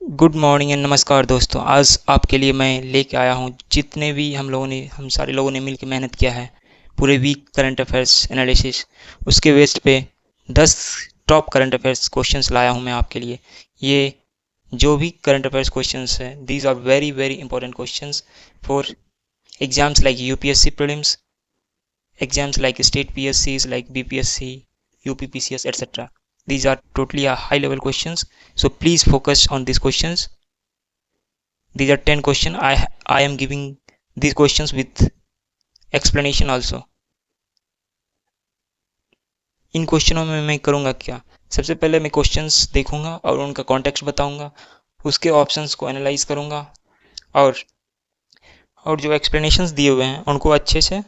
Good morning and नमस्कार दोस्तों। आज आपके लिए मैं लेके आया हूँ जितने भी हम सारे लोगों ने मिलकर मेहनत किया है पूरे वीक करंट अफेयर्स एनालिसिस, उसके बेस्ड पे 10 टॉप करंट अफेयर्स क्वेश्चंस लाया हूँ मैं आपके लिए। ये जो भी करंट अफेयर्स क्वेश्चंस है, these are very very important questions for exams like UPSC prelims, exams like state PSCs like BPSC, UPPCS, etc. These are totally high level questions, so please focus on these questions. These are 10 questions. I am giving these questions with explanation also. इन क्वेश्चनों में मैं करूँगा क्या, सबसे पहले मैं questions देखूंगा और उनका कॉन्टेक्स्ट बताऊंगा, उसके ऑप्शंस को एनालाइज करूंगा और जो एक्सप्लेनेशंस दिए हुए हैं उनको अच्छे से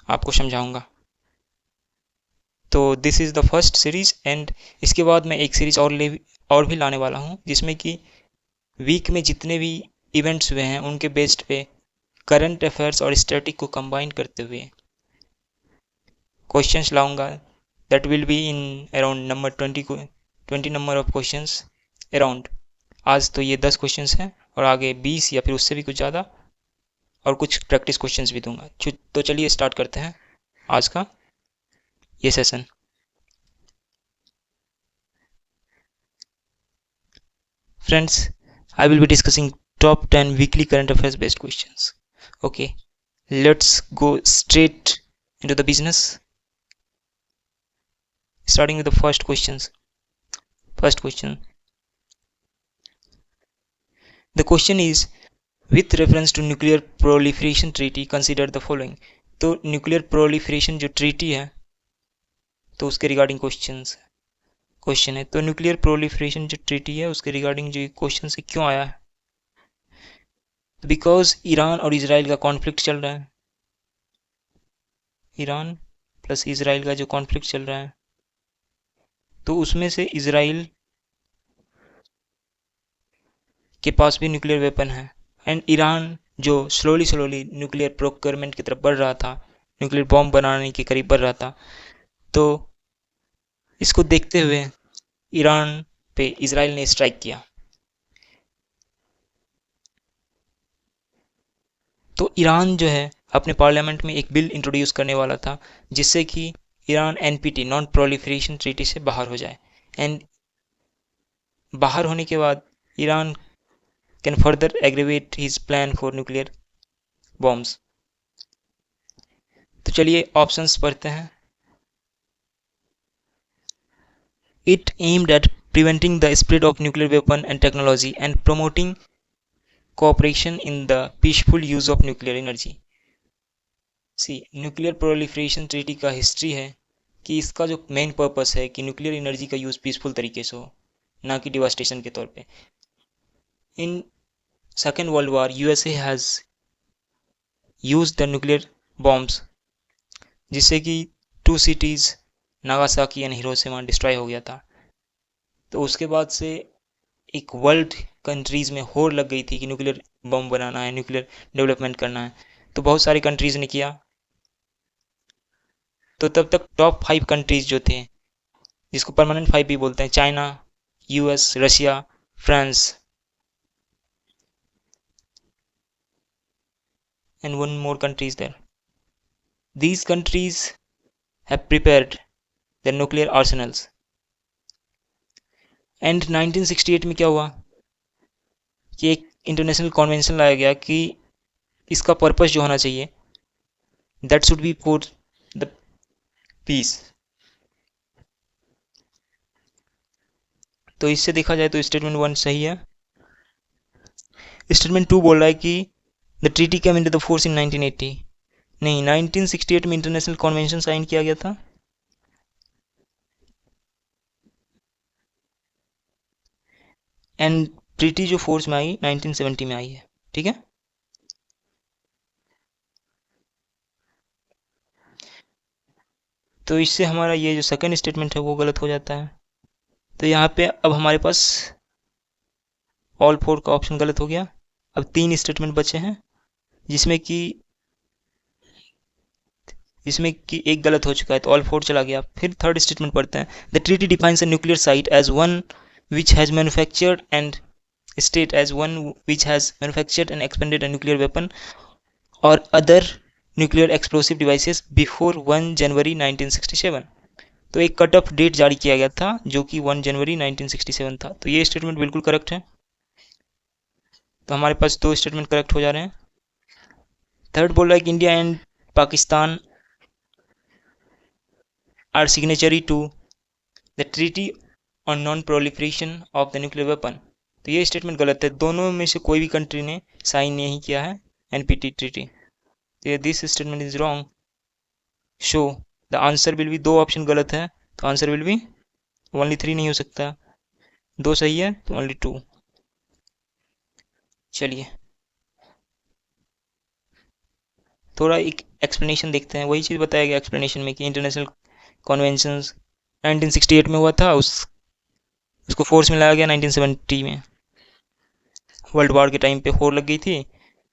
आपको समझाऊंगा। तो this is the first series and इसके बाद मैं एक सीरीज़ और भी लाने वाला हूँ जिसमें कि वीक में जितने भी इवेंट्स हुए हैं उनके बेस्ड पे करंट अफेयर्स और स्टैटिक को कंबाइन करते हुए क्वेश्चंस लाऊंगा। That will be in around number 20 number of questions around. आज तो ये 10 क्वेश्चंस हैं और आगे 20 या फिर उससे भी कुछ ज़्यादा और कुछ प्रैक्टिस क्वेश्चंस भी दूंगा। तो चलिए स्टार्ट करते हैं आज का ये session. Friends, I will be discussing top 10 weekly current affairs based questions. Okay, let's go straight into the business. Starting with the first questions. First question. The question is, with reference to nuclear proliferation treaty, consider the following. तो nuclear proliferation जो treaty है तो उसके regarding question है। तो nuclear proliferation जो treaty है उसके रिगार्डिंग जो क्वेश्चन है क्यों आया है, बिकॉज ईरान और इजराइल का कॉन्फ्लिक्ट चल रहा है। ईरान प्लस इजराइल का जो कॉन्फ्लिक्ट चल रहा है तो उसमें से इजराइल के पास भी न्यूक्लियर वेपन है एंड ईरान जो स्लोली न्यूक्लियर प्रोक्योरमेंट की तरफ बढ़ रहा था, न्यूक्लियर बॉम्ब बनाने के करीब बढ़ रहा था, तो इसको देखते हुए ईरान पे इजराइल ने स्ट्राइक किया। तो ईरान जो है अपने पार्लियामेंट में एक बिल इंट्रोड्यूस करने वाला था जिससे कि Iran NPT non proliferation treaty से बाहर हो जाए एंड बाहर होने के बाद Iran can further aggravate his plan for nuclear bombs. तो चलिए ऑप्शंस पढ़ते हैं। It aimed at preventing the spread of nuclear weapon and technology and promoting cooperation in the peaceful use of nuclear energy. See nuclear proliferation treaty का history है कि इसका जो main purpose है कि न्यूक्लियर एनर्जी का यूज़ पीसफुल तरीके से हो, ना कि डिवास्टेशन के तौर पे। In second world war USA has use the nuclear bombs जिससे कि 2 cities Nagasaki and Hiroshima destroy हो गया था। तो उसके बाद से एक वर्ल्ड कंट्रीज़ में होड़ लग गई थी कि न्यूक्लियर बम बनाना है, न्यूक्लियर डेवलपमेंट करना है, तो बहुत सारी कंट्रीज़ ने किया। तो तब तक टॉप 5 कंट्रीज़ जो थे जिसको परमानेंट 5 भी बोलते हैं, China, US, Russia, France and one more countries there. These countries have prepared their nuclear arsenals. And 1968 में क्या हुआ कि एक इंटरनेशनल कॉन्वेंशन लाया गया कि इसका पर्पस जो होना चाहिए that should be for the peace. तो इससे देखा जाए तो स्टेटमेंट 1 सही है। स्टेटमेंट 2 बोल रहा है कि the treaty came into the force in 1980। नहीं, 1968 में इंटरनेशनल कॉन्वेंशन साइन किया गया था एंड ट्रीटी जो फोर्स में आई 1970 में आई है। ठीक है, तो इससे हमारा ये जो सेकंड स्टेटमेंट है वो गलत हो जाता है। तो यहाँ पे अब हमारे पास ऑल 4 का ऑप्शन गलत हो गया। अब 3 स्टेटमेंट बचे हैं जिसमें कि एक गलत हो चुका है, तो ऑल 4 चला गया। फिर थर्ड स्टेटमेंट पढ़ते हैं। The treaty defines a nuclear site as one which has manufactured and state as one which has manufactured and expanded a nuclear weapon or other nuclear explosive devices before 1 जनवरी 1967। तो एक cut off date जारी किया गया था जो कि 1 जनवरी 1967 था। तो ये स्टेटमेंट बिल्कुल करेक्ट है। तो हमारे पास दो स्टेटमेंट करेक्ट हो जा रहे हैं। थर्ड बोल रहा है कि India and Pakistan are signatory to the treaty on non proliferation of the nuclear weapon. तो ये स्टेटमेंट गलत है, दोनों में से कोई भी कंट्री ने साइन नहीं किया है एनपीटी ट्रीटी। तो this statement is wrong. Show the answer will B, दो ऑप्शन गलत है तो आंसर विल बी ओनली 3 नहीं हो सकता, दो सही है तो ओनली 2। चलिए थोड़ा एक एक्सप्लेनेशन देखते हैं। वही चीज़ बताया गया एक्सप्लेनेशन में कि इंटरनेशनल कॉन्वेंशंस 1968 में हुआ था, उसको फोर्स में लाया गया 1970 में। वर्ल्ड वॉर के टाइम पे होर लग गई थी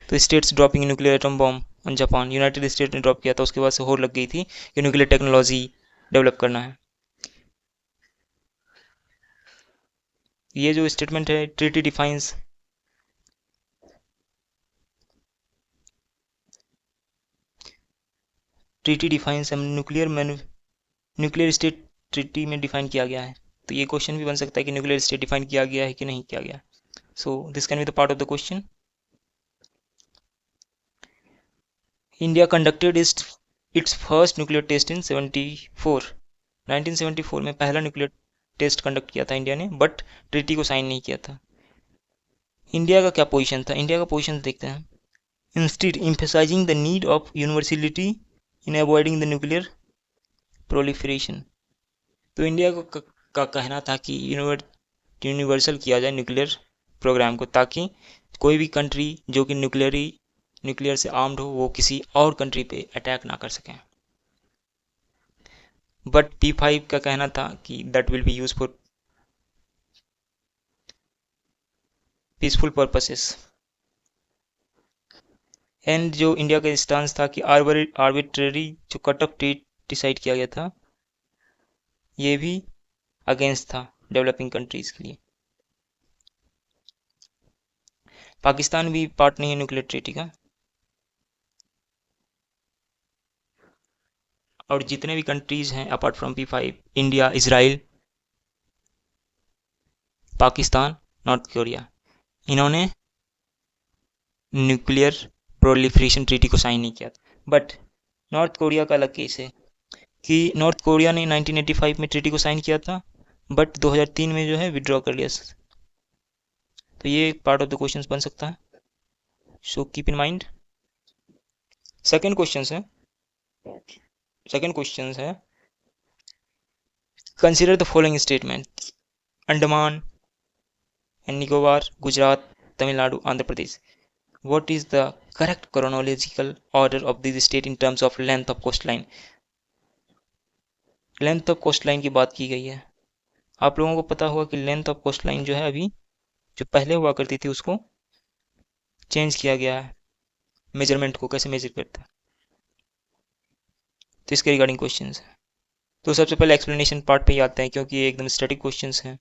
तो states dropping nuclear atom bomb on Japan, United state ने ड्रॉप किया था, उसके बाद से होर लग गई थी कि न्यूक्लियर टेक्नोलॉजी डेवलप करना है। ये जो स्टेटमेंट है, treaty defines nuclear state treaty में डिफाइन किया गया है। तो ये क्वेश्चन भी बन सकता है कि न्यूक्लियर स्टेट डिफाइन किया गया है कि नहीं किया गया। So this can be the part of the question. India conducted its first nuclear test in 1974 में पहला न्यूक्लियर टेस्ट कंडक्ट किया था इंडिया ने, बट ट्रीटी को साइन नहीं किया था। इंडिया का क्या पोजीशन था? इंडिया का पोजीशन देखते हैं। Instead emphasizing the need of universality in avoiding the nuclear proliferation. तो इंडिया का कहना था कि यूनिवर्सल किया जाए न्यूक्लियर प्रोग्राम को, ताकि कोई भी कंट्री जो कि न्यूक्लियर से आर्म्ड हो वो किसी और कंट्री पे अटैक ना कर सकें। बट P5 का कहना था कि that will be use for peaceful purposes. And जो इंडिया का स्टांस था कि आर्बिट्रेरी जो कट ऑफ डेट डिसाइड किया गया था ये भी अगेंस्ट था डेवलपिंग कंट्रीज के लिए। पाकिस्तान भी पार्ट नहीं है न्यूक्लियर ट्रीटी का, और जितने भी कंट्रीज हैं apart from P5, India, Israel, Pakistan, north Korea, इन्होंने न्यूक्लियर प्रोलिफरेशन ट्रीटी को साइन नहीं किया था। बट नॉर्थ कोरिया का अलग केस है कि नॉर्थ कोरिया ने 1985 में ट्रीटी को साइन किया था, बट 2003 में जो है विड्रॉ कर लिया। तो ये एक पार्ट ऑफ द क्वेश्चन बन सकता है, so keep in mind. Second question है consider the following statement. Andaman and Nicobar, Gujarat, Tamil Nadu, Andhra Pradesh. What is the correct chronological order of this state in terms of length of coastline? Length of coast line की बात की गई है। आप लोगों को पता होगा कि लेंथ ऑफ कोस्ट लाइन जो है अभी जो पहले हुआ करती थी उसको चेंज किया गया है। मेजरमेंट को कैसे मेजर करता है, तो इसके रिगार्डिंग क्वेश्चंस हैं। तो सबसे पहले एक्सप्लेनेशन पार्ट पे ही आते हैं क्योंकि ये एकदम स्टैटिक क्वेश्चंस हैं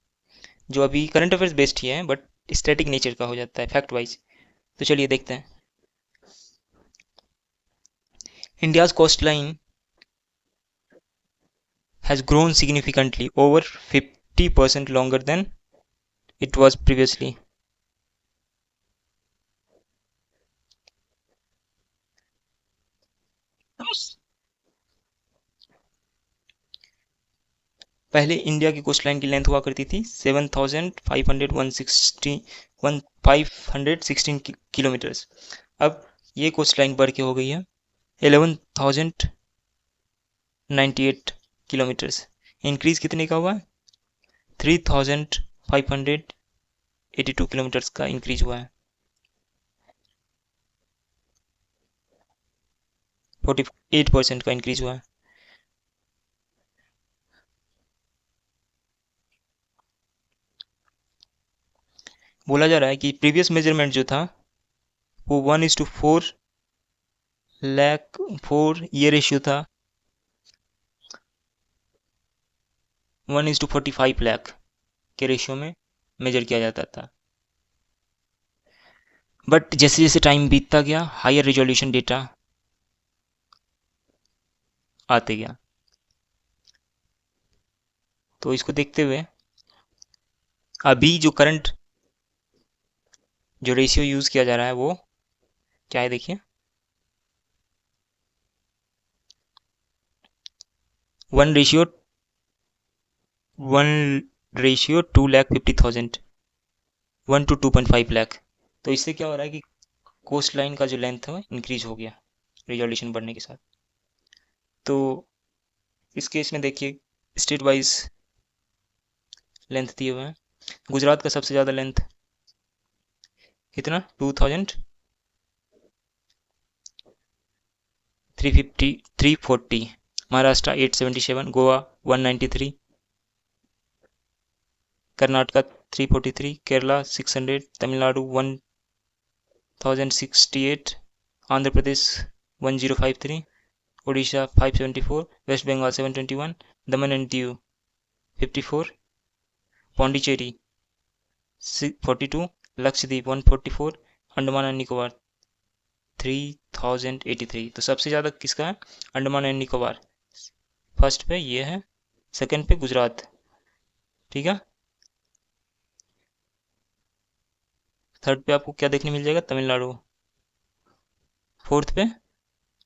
जो अभी करंट अफेयर्स बेस्ड ही है बट स्टैटिक नेचर का हो जाता है फैक्ट वाइज। तो चलिए देखते हैं। India's coast line has grown significantly over 50% longer than it was previously. पहले इंडिया की कोस्ट लाइन की लेंथ हुआ करती थी 7,516 किलोमीटर्स। अब ये कोस्ट लाइन बढ़ के हो गई है 11,098 किलोमीटर्स। इंक्रीज कितने का हुआ है? 3,582 किलोमीटर्स का इंक्रीज हुआ है। 48% का इंक्रीज हुआ है। बोला जा रहा है कि प्रीवियस मेजरमेंट जो था वो 1:4 ये रेशियो था 1:45 लाख के रेशियो में मेजर किया जाता था। बट जैसे जैसे टाइम बीतता गया हायर रिजोल्यूशन डेटा आते गया। तो इसको देखते हुए अभी जो करंट जो रेशियो यूज़ किया जा रहा है वो क्या है, देखिए 1 रेशियो 2,50,000, 1 to 2.5 लाख। तो इससे क्या हो रहा है कि कोस्ट लाइन का जो लेंथ है इंक्रीज हो गया रिजोल्यूशन बढ़ने के साथ। तो इस केस में देखिए स्टेट वाइज लेंथ दिए हुए हैं। गुजरात का सबसे ज़्यादा लेंथ कितना 2,340, Maharashtra 877, Goa 193, Karnataka 343, Kerala 600, Tamil Nadu 1068, Andhra Pradesh 1053, Orissa 574, waste Bengal 721, Daman and Diu 54, Pondicherry 42, Lakshadweep 144, Andaman and Nicobar 3083। तो सबसे ज़्यादा किसका है, अंडमान एंड निकोबार। फर्स्ट पे ये है, सेकंड पे गुजरात, ठीक है। थर्ड पे आपको क्या देखने मिल जाएगा, तमिलनाडु। फोर्थ पे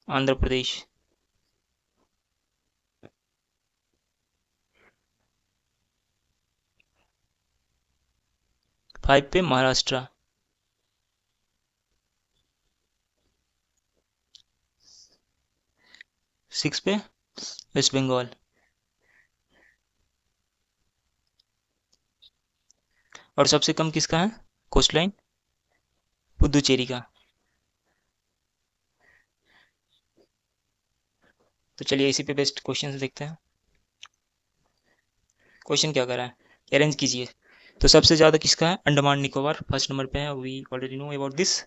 आंध्र प्रदेश। फाइव पे महाराष्ट्र। सिक्स पे वेस्ट बंगाल। और सबसे कम किसका है कोस्ट लाइन, पुदुचेरी का। तो चलिए इसी पे बेस्ट क्वेश्चन देखते हैं। क्वेश्चन क्या कर रहा है, अरेंज कीजिए। तो सबसे ज़्यादा किसका है, अंडमान निकोबार फर्स्ट नंबर पे है, we already know about this.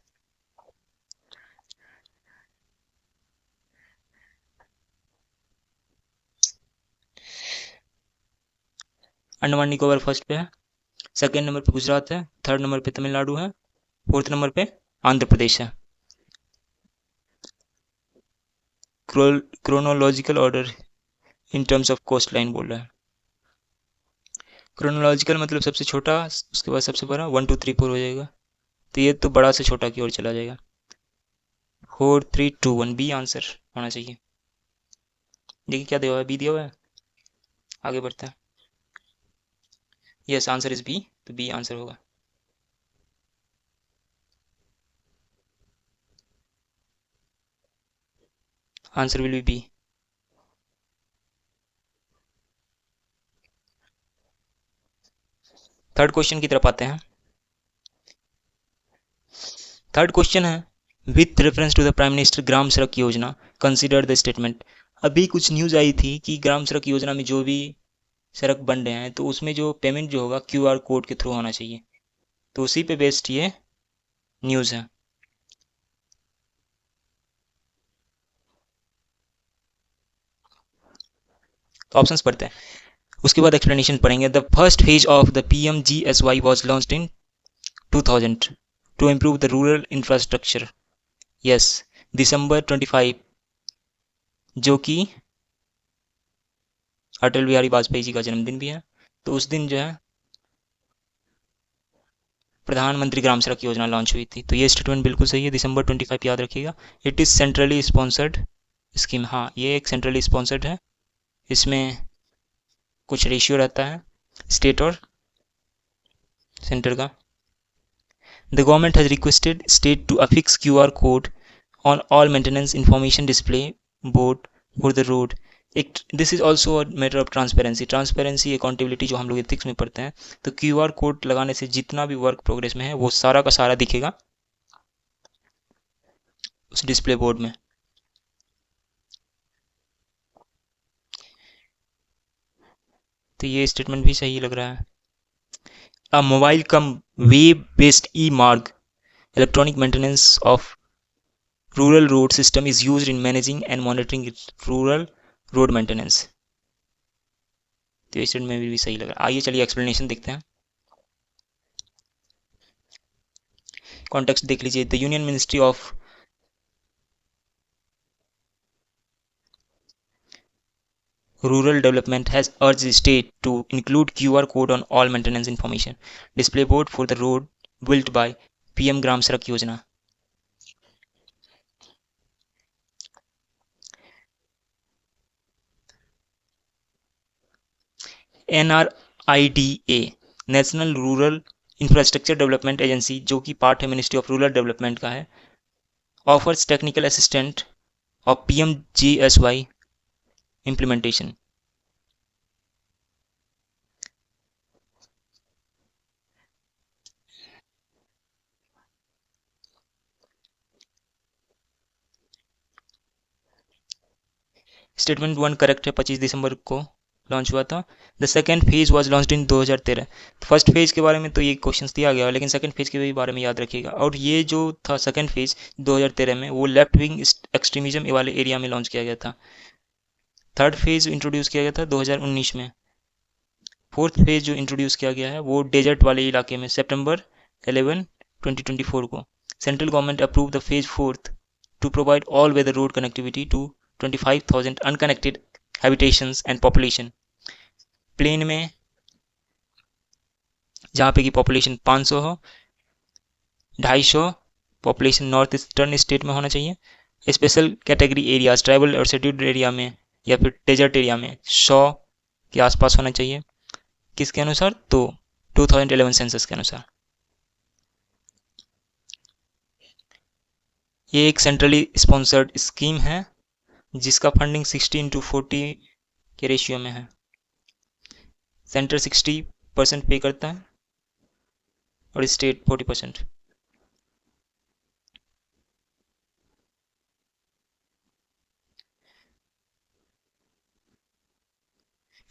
Andaman Nicobar first पे है, सेकेंड नंबर पे गुजरात है, थर्ड नंबर पे तमिलनाडु है, फोर्थ नंबर पे आंध्र प्रदेश है। Chronological order in terms of coast line बोल रहा है। क्रोनोलॉजिकल मतलब सबसे छोटा, उसके बाद सबसे बड़ा, 1 2 3 4 हो जाएगा। तो ये तो बड़ा से छोटा की ओर चला जाएगा। 4 3 2 1 बी आंसर होना चाहिए। देखिए क्या दिया हुआ है, बी दिया हुआ है। आगे बढ़ते हैं। यस आंसर इज बी, तो बी आंसर होगा। Answer will be B. Third question की तरफ आते हैं। थर्ड क्वेश्चन है, with reference to the Prime Minister Gram Sadak Yojana consider the statement. अभी कुछ न्यूज़ आई थी कि ग्राम सड़क योजना में जो भी सड़क बन रहे हैं तो उसमें जो पेमेंट जो होगा क्यूआर कोड के थ्रू होना चाहिए। तो उसी पे बेस्ड ये न्यूज़ है। तो ऑप्शंस पढ़ते हैं, उसके बाद एक्सप्लेनेशन पढ़ेंगे। The first phase of the PMGSY was launched in 2000 to improve the rural infrastructure. Yes, दिसंबर 25, जो कि अटल बिहारी वाजपेयी जी का जन्मदिन भी है। तो उस दिन जो है प्रधानमंत्री ग्राम सड़क योजना लॉन्च हुई थी। तो ये स्टेटमेंट बिल्कुल सही है, दिसंबर 25 याद रखिएगा। It is centrally sponsored scheme. हाँ, ये एक सेंट्रली स्पॉन्सर्ड है। इसमें कुछ रेशियो रहता है स्टेट और सेंटर का। The government has requested state to affix QR code on all maintenance information display board for the road. एक this is also a matter of transparency accountability जो हम लोग एथिक्स में पढ़ते हैं। तो QR कोड लगाने से जितना भी वर्क प्रोग्रेस में है वो सारा का सारा दिखेगा उस डिस्प्ले बोर्ड में। तो ये स्टेटमेंट भी सही लग रहा है। A mobile cum web based e Marg electronic maintenance of rural road system is used in managing and monitoring rural road maintenance. तो ये स्टेटमेंट में भी सही लग रहा है। आइए चलिए एक्सप्लेनेशन देखते हैं। कॉन्टेक्स्ट देख लीजिए। The union ministry of rural development has urge state to include QR code on all maintenance information display board for the road built by PM Gram Sadak Yojana. NRIDA national rural infrastructure development agency, जो कि part है ministry of rural development का है, offers technical assistant of PMGSY implementation। Statement 1 correct है, 25 दिसंबर को launch हुआ था। The second phase was launched in 2013। First phase के बारे में तो ये क्वेश्चंस दिया गया, लेकिन सेकंड फेज के भी बारे में याद रखिएगा। और ये जो था सेकंड फेज 2013 में, वो लेफ्ट विंग एक्सट्रीमिज्म वाले एरिया में लॉन्च किया गया था। थर्ड फेज इंट्रोड्यूस किया गया था 2019 में। फोर्थ फेज जो इंट्रोड्यूस किया गया है वो डेजर्ट वाले इलाके में सितंबर 11 2024 को। Central government approve the phase fourth to provide all weather road connectivity to 25,000 unconnected habitations and population. Plain में जहाँ पे की पॉपुलेशन 500 हो, 250 पॉपुलेशन नॉर्थ ईस्टर्न स्टेट में होना चाहिए। स्पेशल कैटेगरी एरियाज ट्राइबल और शेड्यूल्ड एरिया में या फिर डेजर्ट एरिया में 100 के आसपास होना चाहिए। किसके अनुसार? तो 2011 सेंसस के अनुसार। ये एक सेंट्रली स्पॉन्सर्ड स्कीम है जिसका फंडिंग 60:40 के रेशियो में है। सेंटर 60% पे करता है और स्टेट 40%।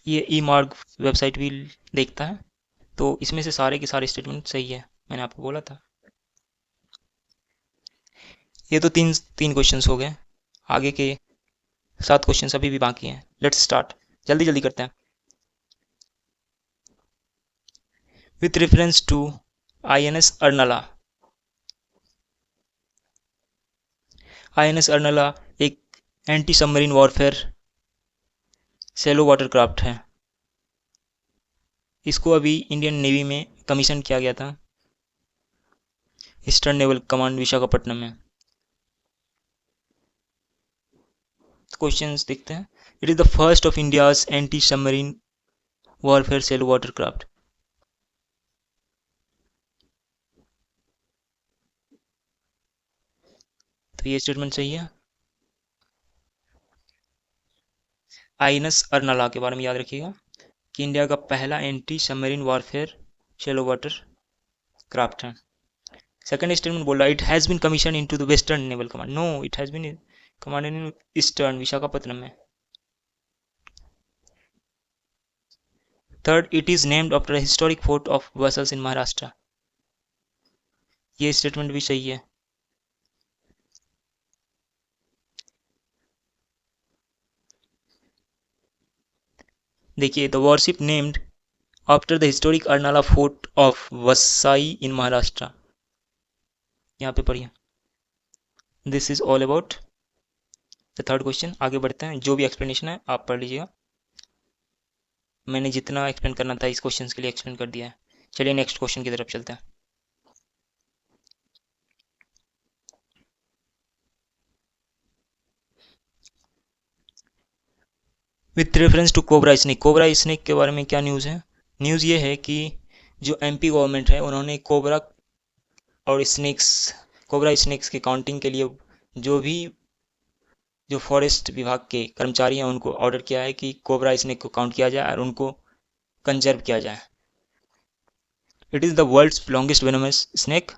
ये ई मार्ग वेबसाइट भी देखता है, तो इसमें से सारे के सारे स्टेटमेंट सही है, मैंने आपको बोला था। ये तो तीन तीन क्वेश्चंस हो गए, आगे के 7 क्वेश्चंस अभी भी बाकी हैं। लेट्स स्टार्ट, जल्दी जल्दी करते हैं। With reference to INS Arnala. INS Arnala एक anti submarine warfare shallow water craft है। इसको अभी इंडियन नेवी में कमीशन किया गया था, ईस्टर्न नेवल कमांड विशाखापट्टनम में। क्वेश्चंस देखते हैं। It is the first of India's anti submarine warfare shallow water craft. तो ये स्टेटमेंट सही है। INS अर्नला के बारे में याद रखिएगा कि इंडिया का पहला anti submarine warfare shallow water craft है। सेकंड स्टेटमेंट बोल रहा है it has been commission into the western naval command. No, it has been commanded in eastern Visakhapatnam में। Third, it is named after a historic fort of Vasas in Maharashtra. ये statement भी सही है। देखिए, the warship named after the historic Arnala fort of Vasai in Maharashtra. यहाँ पे पढ़िए, this is all about the third question. आगे बढ़ते हैं, जो भी एक्सप्लेनेशन है आप पढ़ लीजिएगा। मैंने जितना एक्सप्लेन करना था इस क्वेश्चन के लिए एक्सप्लेन कर दिया है। चलिए नेक्स्ट क्वेश्चन की तरफ चलते हैं। With reference to cobra snake. Cobra snake के बारे में क्या न्यूज़ है? न्यूज़ ये है कि जो MP गवर्नमेंट है उन्होंने कोबरा और स्नेक्स, कोबरा स्नेक्स की काउंटिंग के लिए जो फॉरेस्ट विभाग के कर्मचारी हैं उनको ऑर्डर किया है कि कोबरा स्नेक को काउंट किया जाए और उनको कंजर्व किया जाए। It is the world's longest venomous snake.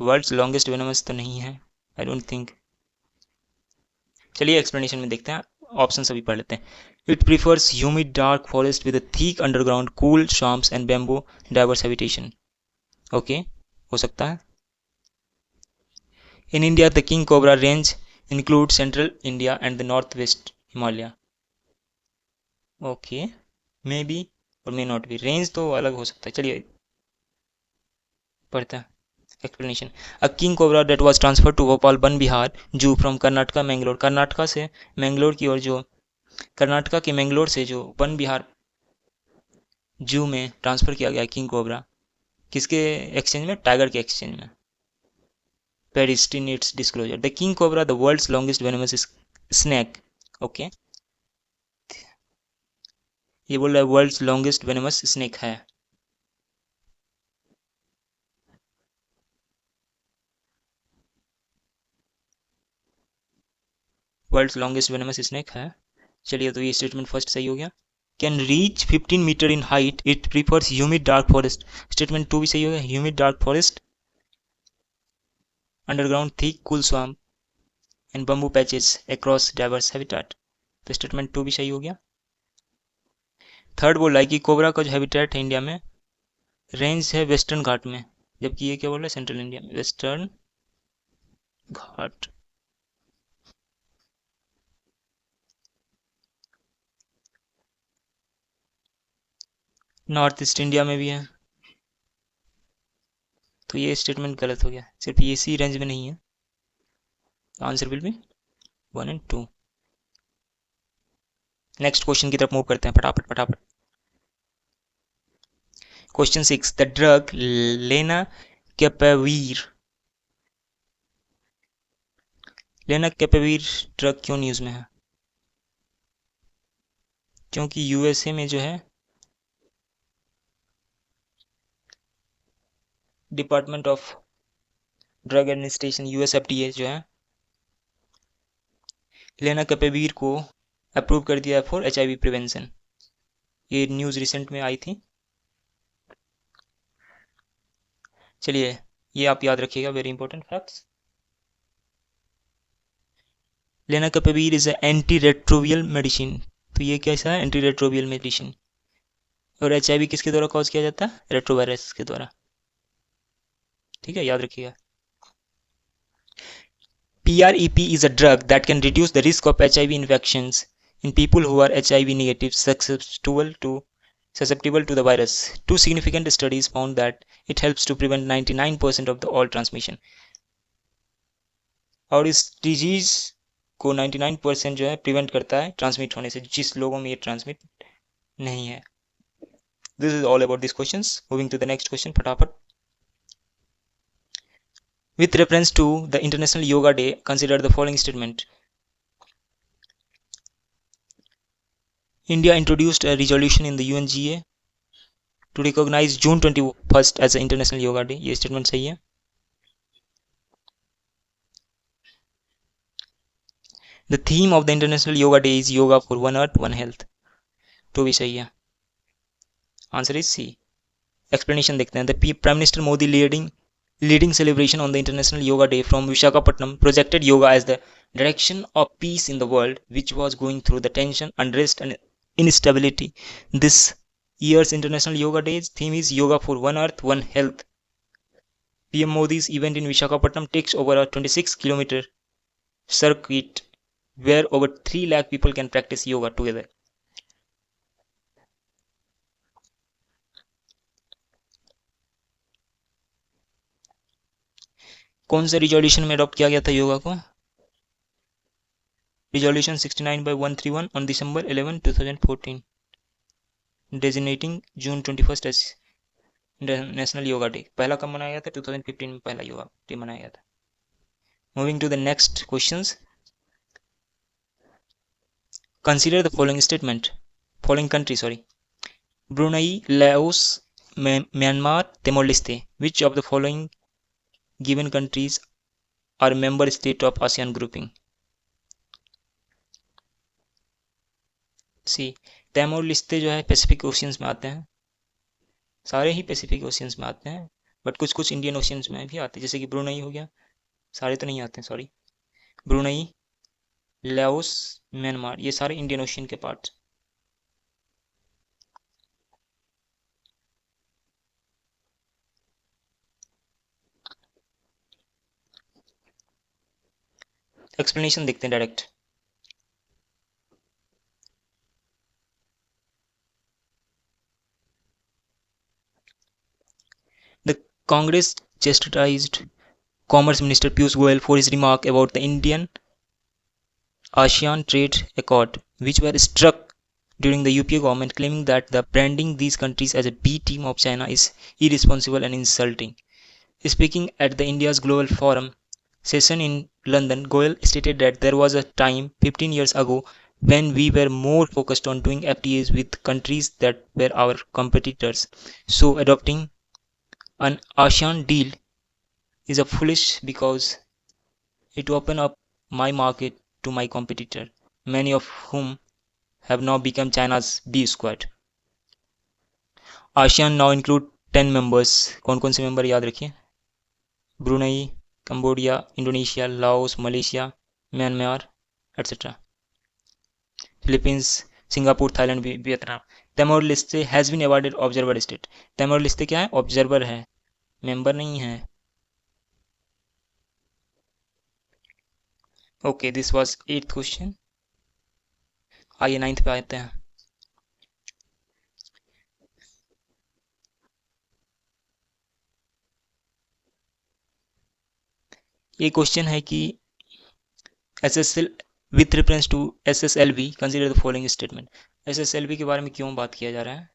World's longest venomous तो नहीं है, आई डोंट थिंक। चलिए एक्सप्लेनेशन में देखते हैं, ऑप्शन सभी पढ़ लेते हैं। It prefers humid dark forest with a thick underground cool swamps and bamboo diverse habitation. Okay, हो सकता है। In India the king cobra range include central India and the north west Himalaya. Okay, may be और may not be, range तो अलग हो सकता है। चलिए पढ़ते हैं। Explanation. A king cobra that was transferred to Bhopal Ban Bihar Zoo from Karnataka Mangalore. Karnataka से मैंगलोर की ओर जो कर्नाटका के मैंगलोर से जो वन बिहार जू में ट्रांसफर किया गया किंग कोबरा, किसके एक्सचेंज में? टाइगर के एक्सचेंज में. Peristin its disclosure. The king cobra, the world's longest venomous snake. Okay, ये बोल रहा है वर्ल्ड्स लॉन्गेस्ट वेनमस स्नेक है. वर्ल्ड्स लॉन्गेस्ट वेनमस स्नेक है. चलिए, तो ये स्टेटमेंट फर्स्ट सही हो गया. Can reach 15 meter in height, it prefers humid dark forest. Statement 2 भी सही हो गया. Humid dark forest, underground thick cool swamp and bamboo patches across diverse habitat. तो स्टेटमेंट 2 भी सही हो गया. थर्ड बोल रहा है कि कोबरा का जो हैबिटेट है इंडिया में, रेंज है वेस्टर्न घाट में, जबकि ये क्या बोल रहा है? सेंट्रल इंडिया में, वेस्टर्न घाट. नॉर्थ ईस्ट इंडिया में भी है. तो ये स्टेटमेंट गलत हो गया. सिर्फ ये इसी रेंज में नहीं है. Answer will B 1 and 2. Next question की तरफ मूव करते हैं फटाफट फटाफट. क्वेश्चन 6. द ड्रग लेना कैपेवीर. लेना कैपेवीर ड्रग क्यों न्यूज में है? क्योंकि यूएसए में जो है department of drug administration, USFDA जो है, लेना कैपेवीर को अप्रूव कर दिया फॉर एचआईवी प्रिवेंशन. ये न्यूज़ रिसेंट में आई थी. चलिए, ये आप याद रखिएगा, very important facts. Lenacapavir is anti retroviral medicine. तो ये कैसा है? Anti retroviral medicine. और एचआईवी किसके द्वारा कॉज किया जाता है? रेट्रोवायरस के द्वारा. ठीक है, याद रखिएगा. PrEP is a drug that can reduce the risk of HIV infections in people who are HIV negative, susceptible to the virus. Two significant studies found that it helps to prevent 99% of the all transmission. और इस disease को 99% जो है prevent करता है transmit होने से, जिस लोगों में ये ट्रांसमिट नहीं है. This is all about this questions. Moving to the next question फटाफट. With reference to the International Yoga Day, consider the following statement. India introduced a resolution in the UNGA to recognize June 21st as the International Yoga Day. ये statement सही है. The theme of the International Yoga Day is Yoga for One Earth, One Health. तो भी सही है. Answer is C. Explanation देखते हैं. The Prime Minister Modi leading celebration on the International Yoga Day from Visakhapatnam projected yoga as the direction of peace in the world, which was going through the tension, unrest and instability. This year's International Yoga Day's theme is Yoga for One Earth, One Health. PM Modi's event in Visakhapatnam takes over a 26-kilometer circuit where over 3 lakh people can practice yoga together. कौन से resolution में adopt किया गया था योगा को? Resolution 69/131 on December 11, 2014, designating June 21st as national yoga day. पहला कब मनाया गया था? 2015 में पहला योगा डे मनाया गया था. Moving to the next questions. Consider the following statement. Following country, sorry. Brunei, Laos, Myanmar, Timor Leste. Which of the following given countries are member state of ASEAN grouping? C. Timor Leste जो है Pacific oceans में आते हैं. सारे ही Pacific oceans में आते हैं, but कुछ कुछ इंडियन ओशियंस में भी आते हैं, जैसे कि ब्रुनई हो गया. सारे तो नहीं आते हैं, सॉरी. ब्रुनई, लाओस, म्यांमार, ये सारे इंडियन ओशियन के पार्ट. एक्सप्लेनेशन देखते हैं direct. The Congress chastised Commerce Minister Piyush Goyal for his remark about the Indian ASEAN Trade Accord, which were struck during the UPA government, claiming that the branding these countries as a B team of China is irresponsible and insulting. Speaking at the India's Global Forum session in London, Goyal stated that there was a time 15 years ago when we were more focused on doing FTAs with countries that were our competitors. So adopting an ASEAN deal is a foolish because it opened up my market to my competitor, many of whom have now become China's B squad. ASEAN now include 10 members. कौन कौन से member याद रखिए? Brunei, Cambodia, Indonesia, Laos, Malaysia, Myanmar, etc. Philippines, Singapore, Thailand, Vietnam. Timor Leste has been awarded observer state. Timor Leste क्या है? Observer है, member नहीं है. Okay, this was 8th question. आइए 9th पे आते हैं. ये क्वेश्चन है कि SSL with reference to SSLV consider the following statement. SSLV के बारे में क्यों बात किया जा रहा है?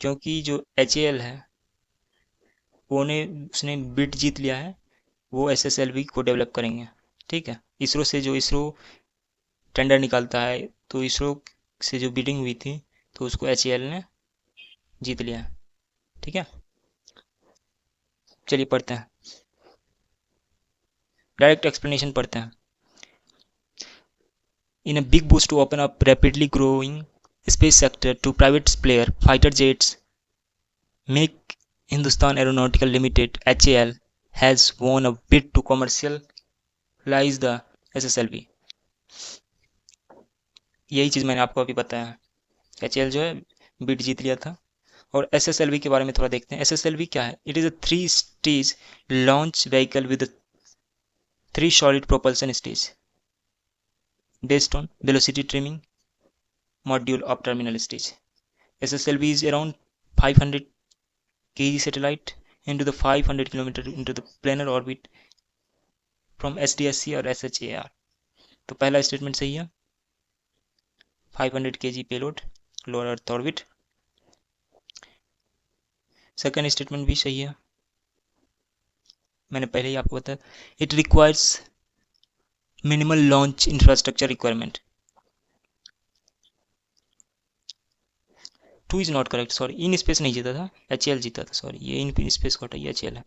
क्योंकि जो एचएएल है उसने बिड जीत लिया है, वो एसएसएलवी को डेवलप करेंगे. ठीक है, इसरो से जो इसरो टेंडर निकालता है, तो इसरो से जो बिडिंग हुई थी तो उसको एचएएल ने जीत लिया है. ठीक है, चलिए पढ़ते हैं, डायरेक्ट एक्सप्लेनेशन पढ़ते हैं. In a big boost to open up rapidly growing space sector to private player, fighter jets, Make Hindustan Aeronautical Limited (HAL) has won a bid to commercialize the SSLV. यही चीज़ मैंने आपको अभी बताया. HAL जो है bid जीत लिया था. और SSLV के बारे में थोड़ा देखते हैं. SSLV क्या है? It is a 3-stage launch vehicle with a 3 solid propulsion stage based on velocity trimming module of terminal stage. SSLV is around 500 kg satellite into the 500 km into the planar orbit from SDSC और SHAR. तो पहला statement सही है, 500 kg payload lower earth orbit. Second statement भी सही है, मैंने पहले ही आपको बताया. It requires minimal launch infrastructure requirement. 2 is not correct, sorry. In space नहीं जीता था, HAL जीता था, सॉरी. ये इन स्पेस को हटाइए, HAL है.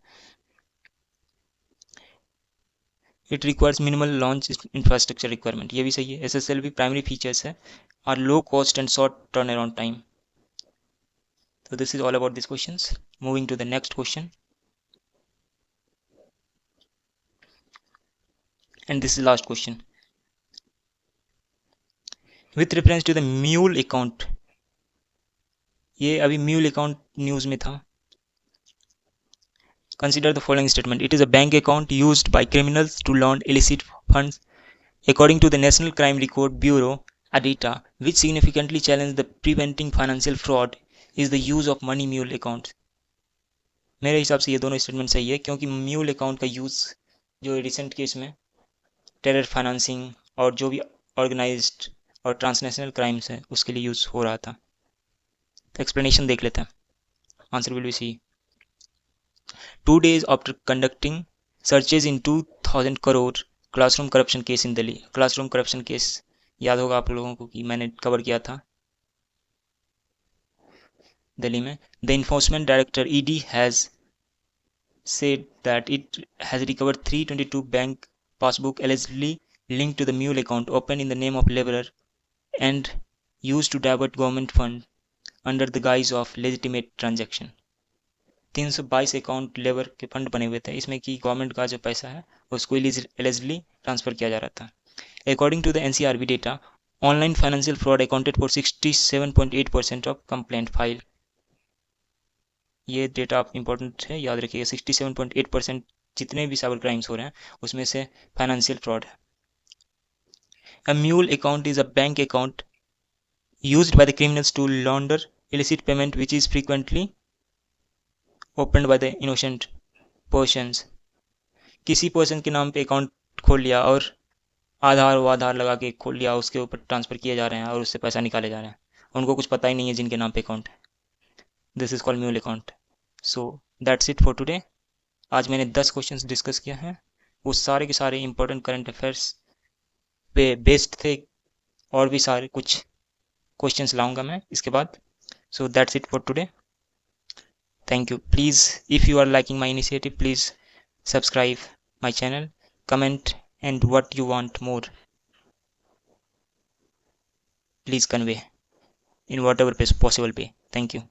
It requires minimal launch infrastructure requirement, ये भी सही है. SSLV प्राइमरी फीचर्स है are low cost and short turn around time. So this is all about these questions. Moving to the next question, and this is last question. With reference to the mule account, ये अभी mule account news में था. Consider the following statement. It is a bank account used by criminals to launder illicit funds, according to the National Crime Record Bureau data, which significantly challenge the preventing financial fraud is the use of money mule accounts. मेरे हिसाब से ये दोनों statement सही है, क्योंकि mule account का use जो रिसेंट केस में टेरर फाइनेंसिंग और जो भी ऑर्गेनाइज्ड और ट्रांसनेशनल क्राइम्स है उसके लिए यूज़ हो रहा था. तो एक्सप्लेनेशन देख लेते हैं. Answer will be C. 2 days after conducting searches in 2000 crore classroom corruption case in Delhi. Classroom corruption case याद होगा आप लोगों को कि मैंने कवर किया था दिल्ली में. The enforcement director ED has said that it has recovered 322 bank passbook allegedly linked to the mule account opened in the name of laborer and used to divert government fund under the guise of legitimate transaction. 322 account labour के fund बने हुए थे, इसमें कि government का जो पैसा है उसको एलिजिबली ट्रांसफ़र किया जा रहा था. According to the NCRB data, online financial fraud accounted for 67.8% of complaint file. ये डेटा आप इंपॉर्टेंट है, याद रखिएगा. 67.8% जितने भी साइबर क्राइम्स हो रहे हैं उसमें से फाइनेंशियल फ्रॉड है. A mule account is a bank account used by the criminals to launder illicit payment which is frequently opened by the innocent persons, किसी पर्सन के नाम पे अकाउंट खोल लिया और आधार लगा के खोल लिया, उसके ऊपर ट्रांसफ़र किए जा रहे हैं और उससे पैसा निकाले जा रहे हैं, उनको कुछ पता ही नहीं है जिनके नाम पे अकाउंट है। This is called mule account. So that's it for today. आज मैंने 10 क्वेश्चंस डिस्कस किया है, वो सारे के सारे इंपॉर्टेंट करंट अफेयर्स पे बेस्ड थे, और भी सारे कुछ क्वेश्चंस लाऊंगा मैं इसके बाद। So that's it for today, thank you. Please if you are liking my initiative, please subscribe my channel, comment, and what you want more, please convey in whatever possible way. Thank you.